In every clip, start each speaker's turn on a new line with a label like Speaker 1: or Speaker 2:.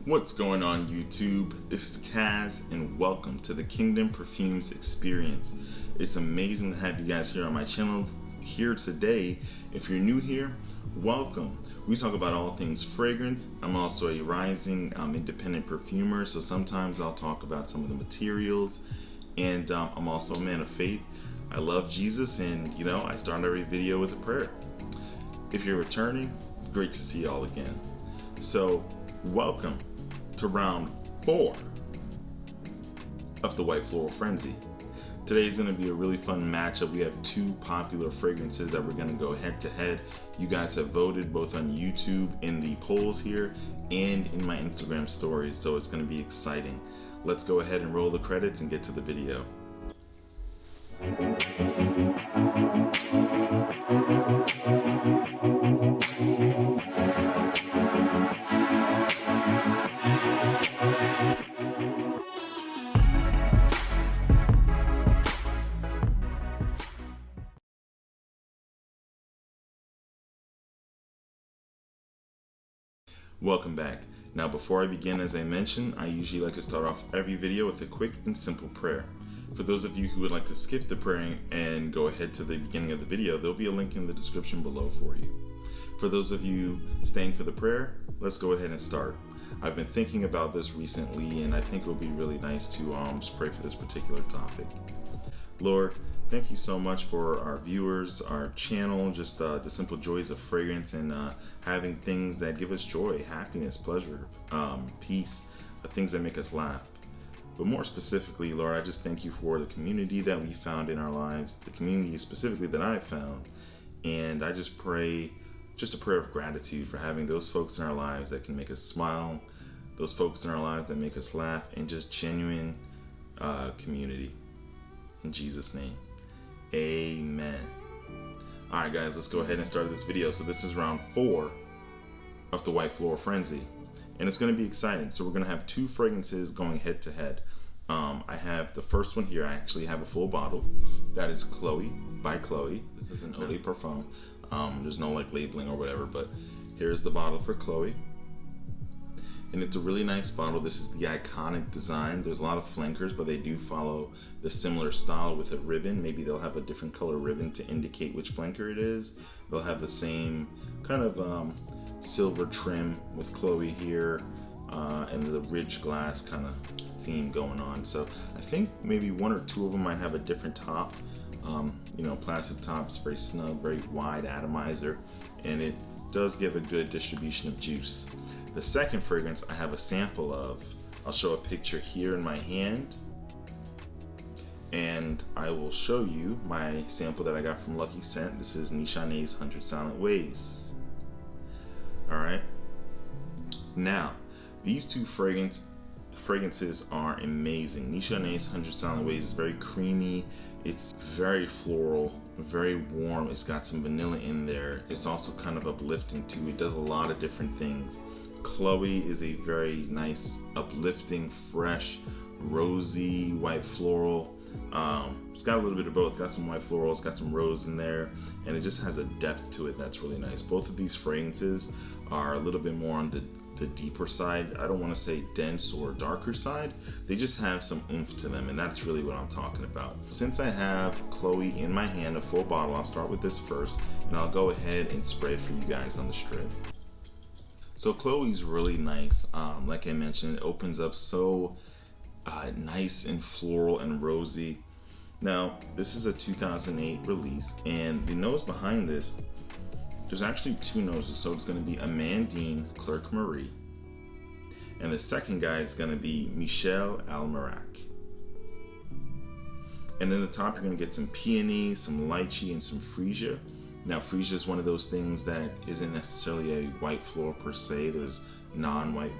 Speaker 1: What's going on YouTube? This is Kaz and welcome to the Kingdom Perfumes experience. It's amazing to have you guys here on my channel here today. If you're new here, welcome. We talk about all things fragrance. I'm also a rising independent perfumer, so sometimes I'll talk about some of the materials, and I'm also a man of faith. I love Jesus, and I start every video with a prayer. If you're returning, great to see you all again. So welcome to round 4 of the White Floral Frenzy. Today is going to be a really fun matchup. We have two popular fragrances that we're going to go head to head. You guys have voted both on YouTube in the polls here and in my Instagram stories, so it's going to be exciting. Let's go ahead and roll the credits and get to the video. Welcome back. Now before I begin, as I mentioned, I usually like to start off every video with a quick and simple prayer. For those of you who would like to skip the prayer and go ahead to the beginning of the video, there'll be a link in the description below for you. For those of you staying for the prayer, let's go ahead and start. I've been thinking about this recently, and I think it will be really nice to just pray for this particular topic. Lord, thank you so much for our viewers, our channel, just the simple joys of fragrance and having things that give us joy, happiness, pleasure, peace, things that make us laugh. But more specifically, Lord, I just thank you for the community that we found in our lives, the community specifically that I found. And I just pray, just a prayer of gratitude for having those folks in our lives that can make us smile, those folks in our lives that make us laugh, and just genuine community. In Jesus' name, amen. All right, guys, let's go ahead and start this video. So this is round 4 of the White Floral Frenzy, and it's going to be exciting. So we're going to have two fragrances going head to head. I have the first one here. I actually have a full bottle. That is Chloe by Chloe. This is an eau de parfum. There's no labeling or whatever, but here's the bottle for Chloe. And it's a really nice bottle. This is the iconic design. There's a lot of flankers, but they do follow the similar style with a ribbon. Maybe they'll have a different color ribbon to indicate which flanker it is. They'll have the same kind of silver trim with Chloe here, and the ridge glass kind of theme going on. So I think maybe one or two of them might have a different top. Plastic tops, very snug, very wide atomizer, and it does give a good distribution of juice. The second fragrance I have a sample of. I'll show a picture here in my hand, and I will show you my sample that I got from Lucky Scent. This is Nishane's 100 Silent Ways. Alright, now these two fragrances are amazing. Nishane's 100 Silent Ways is very creamy, it's very floral, very warm, it's got some vanilla in there. It's also kind of uplifting too. It does a lot of different things. Chloe is a very nice, uplifting, fresh, rosy, white floral. It's got a little bit of both. Got some white florals, got some rose in there, and it just has a depth to it that's really nice. Both of these fragrances are a little bit more on the deeper side. I don't want to say dense or darker side. They just have some oomph to them, and that's really what I'm talking about. Since I have Chloe in my hand, a full bottle, I'll start with this first, and I'll go ahead and spray it for you guys on the strip. So Chloe's really nice. Like I mentioned, it opens up so nice and floral and rosy. Now, this is a 2008 release, and the nose behind this, there's actually two noses. So it's going to be Amandine Clerc Marie, and the second guy is going to be Michel Almerac. And then the top, you're going to get some peony, some lychee, and some freesia. Now, freesia is one of those things that isn't necessarily a white floral per se. There's non-white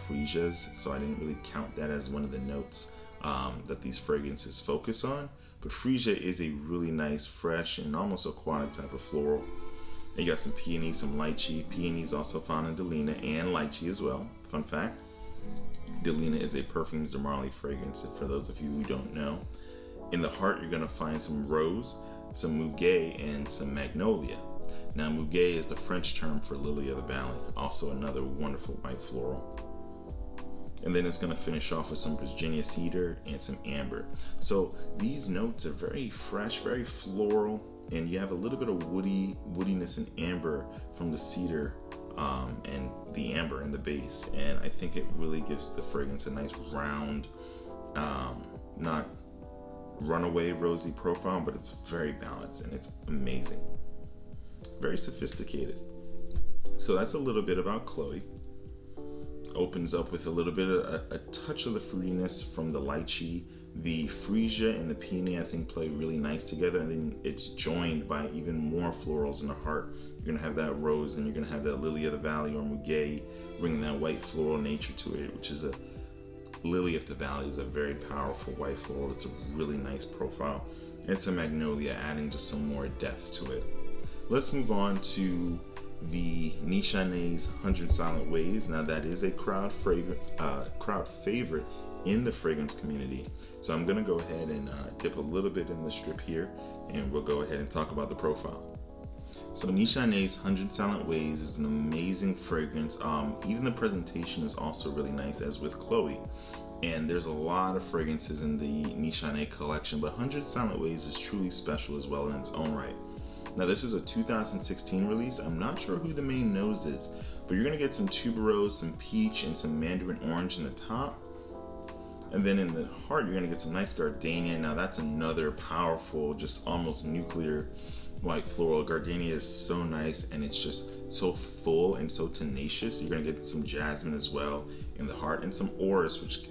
Speaker 1: freesias, so I didn't really count that as one of the notes that these fragrances focus on. But freesia is a really nice, fresh, and almost aquatic type of floral. And you got some peony, some lychee. Peony is also found in Delina, and lychee as well. Fun fact, Delina is a Perfumes de Marly fragrance, for those of you who don't know. In the heart, you're going to find some rose, some muguet, and some magnolia. Now, muguet is the French term for lily of the valley, also another wonderful white floral. And then it's going to finish off with some Virginia cedar and some amber. So these notes are very fresh, very floral, and you have a little bit of woodiness and amber from the cedar and the amber in the base. And I think it really gives the fragrance a nice round, not runaway rosy profile, but it's very balanced and it's amazing. Very sophisticated. So that's a little bit about Chloe. Opens up with a little bit of a touch of the fruitiness from the lychee. The freesia and the peony I think play really nice together, and then it's joined by even more florals in the heart. You're gonna have that rose, and you're gonna have that lily of the valley or muguet, bringing that white floral nature to it, which is a lily of the valley is a very powerful white floral. It's a really nice profile. It's a magnolia, adding just some more depth to it. Let's move on to the Nishane's 100 Silent Ways. Now that is a crowd favorite in the fragrance community. So I'm gonna go ahead and dip a little bit in the strip here, and we'll go ahead and talk about the profile. So Nishane's 100 Silent Ways is an amazing fragrance. Even the presentation is also really nice, as with Chloe. And there's a lot of fragrances in the Nishane collection, but 100 Silent Ways is truly special as well in its own right. Now this is a 2016 release. I'm not sure who the main nose is, but you're gonna get some tuberose, some peach, and some mandarin orange in the top. And then in the heart, you're gonna get some nice gardenia. Now that's another powerful, just almost nuclear white floral. Gardenia is so nice, and it's just so full and so tenacious. You're gonna get some jasmine as well in the heart, and some orris, which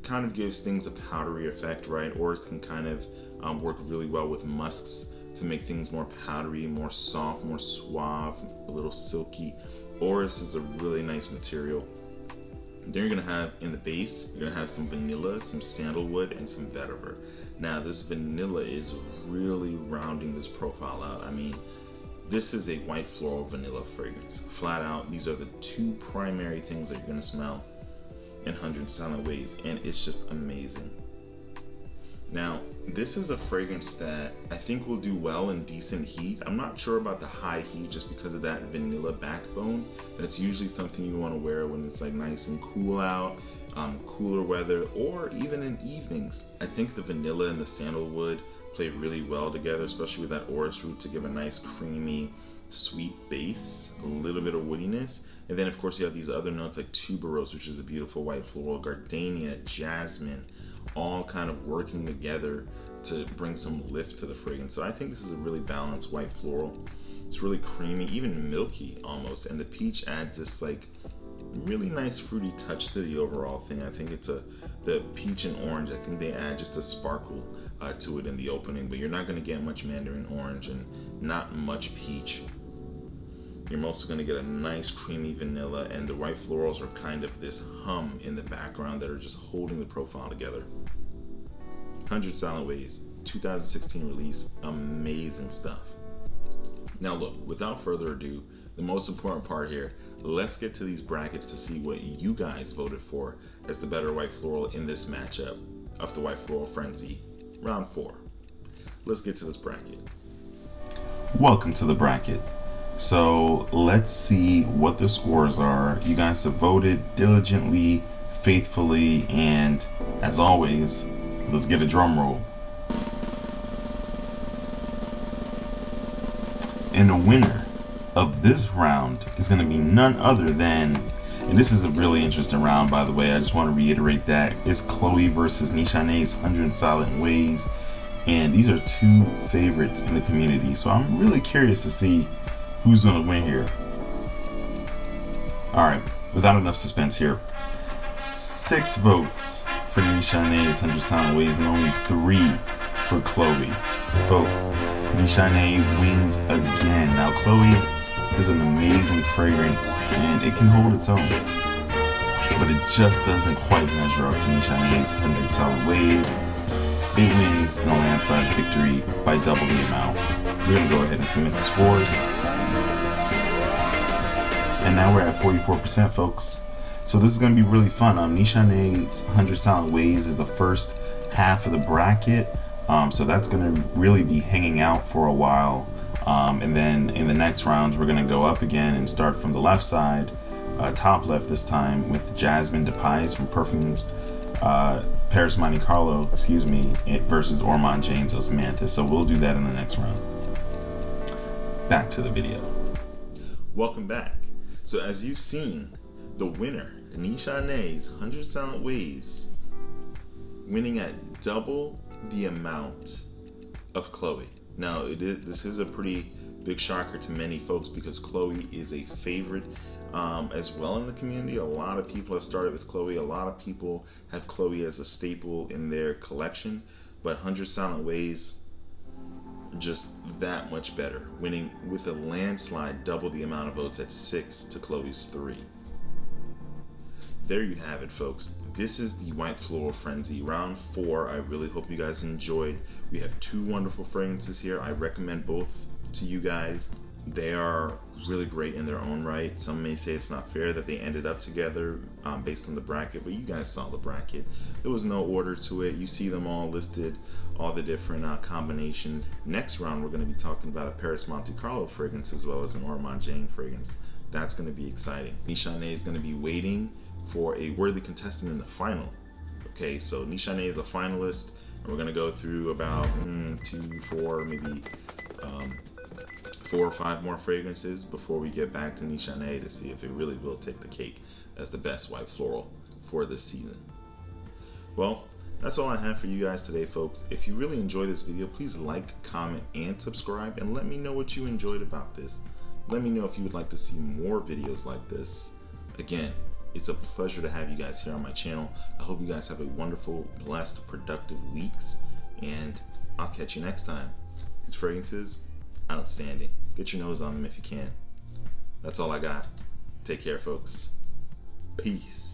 Speaker 1: kind of gives things a powdery effect, right? Orris can kind of work really well with musks to make things more powdery, more soft, more suave, a little silky. Orris is a really nice material. Then you're gonna have in the base, you're gonna have some vanilla, some sandalwood, and some vetiver. Now this vanilla is really rounding this profile out. I mean, this is a white floral vanilla fragrance. Flat out, these are the two primary things that you're gonna smell in 100 Silent Ways, and it's just amazing. Now, this is a fragrance that I think will do well in decent heat. I'm not sure about the high heat just because of that vanilla backbone. That's usually something you want to wear when it's like nice and cool out, cooler weather, or even in evenings. I think the vanilla and the sandalwood play really well together, especially with that orris root to give a nice creamy, sweet base, a little bit of woodiness. And then of course you have these other notes like tuberose, which is a beautiful white floral, gardenia, jasmine, all kind of working together to bring some lift to the fragrance. So I think this is a really balanced white floral. It's really creamy, even milky almost, and the peach adds this like really nice fruity touch to the overall thing. I think it's the peach and orange, I think they add just a sparkle to it in the opening, but you're not going to get much mandarin orange and not much peach. You're mostly going to get a nice creamy vanilla, and the white florals are kind of this hum in the background that are just holding the profile together. 100 Silent Ways, 2016 release, amazing stuff. Now look, without further ado, the most important part here, let's get to these brackets to see what you guys voted for as the better white floral in this matchup of the White Floral Frenzy, round 4. Let's get to this bracket. Welcome to the bracket. So let's see what the scores are. You guys have voted diligently, faithfully, and as always, let's get a drum roll. And the winner of this round is going to be none other than, and this is a really interesting round by the way, I just want to reiterate that, it's Chloe versus Nishane's 100 Silent Ways, and these are two favorites in the community, so I'm really curious to see who's gonna win here. Alright, without enough suspense here, 6 votes for Nishane's 100 Silent Ways and only 3 for Chloe. Folks, Nishane wins again. Now Chloe is an amazing fragrance and it can hold its own, but it just doesn't quite measure up to Nishane's 100 Silent Ways. It wins in a landslide victory by double the amount. We're gonna go ahead and submit the scores. And now we're at 44%, folks. So this is going to be really fun. Nishane's 100 Silent Ways is the first half of the bracket. So that's going to really be hanging out for a while. And then in the next rounds, we're going to go up again and start from the left side top left this time with Jasmine DePais from Perfumes, Paris Monte Carlo, versus Ormond Jane's Osmanthus. So we'll do that in the next round. Back to the video. Welcome back. So as you've seen, the winner, Nishane's 100 Silent Ways, winning at double the amount of Chloe. Now, this is a pretty big shocker to many folks because Chloe is a favorite as well in the community. A lot of people have started with Chloe. A lot of people have Chloe as a staple in their collection, but 100 Silent Ways, just that much better, winning with a landslide double the amount of votes at 6 to Chloe's 3. There you have it, folks. This is the White Floral Frenzy round 4. I really hope you guys enjoyed. We have 2 wonderful fragrances here. I recommend both to you guys. They are really great in their own right. Some may say it's not fair that they ended up together based on the bracket, but you guys saw the bracket. There was no order to it. You see them all listed, all the different combinations. Next round, we're going to be talking about a Paris Monte Carlo fragrance as well as an Ormond Jane fragrance. That's going to be exciting. Nishane is going to be waiting for a worthy contestant in the final. Okay, so Nishane is a finalist, and we're going to go through about 2, 4, maybe 4 or 5 more fragrances before we get back to Nishane to see if it really will take the cake as the best white floral for this season. Well, that's all I have for you guys today, folks. If you really enjoyed this video, please like, comment, and subscribe, and let me know what you enjoyed about this. Let me know if you would like to see more videos like this. Again, it's a pleasure to have you guys here on my channel. I hope you guys have a wonderful, blessed, productive weeks, and I'll catch you next time. These fragrances, outstanding. Get your nose on them if you can. That's all I got. Take care, folks. Peace.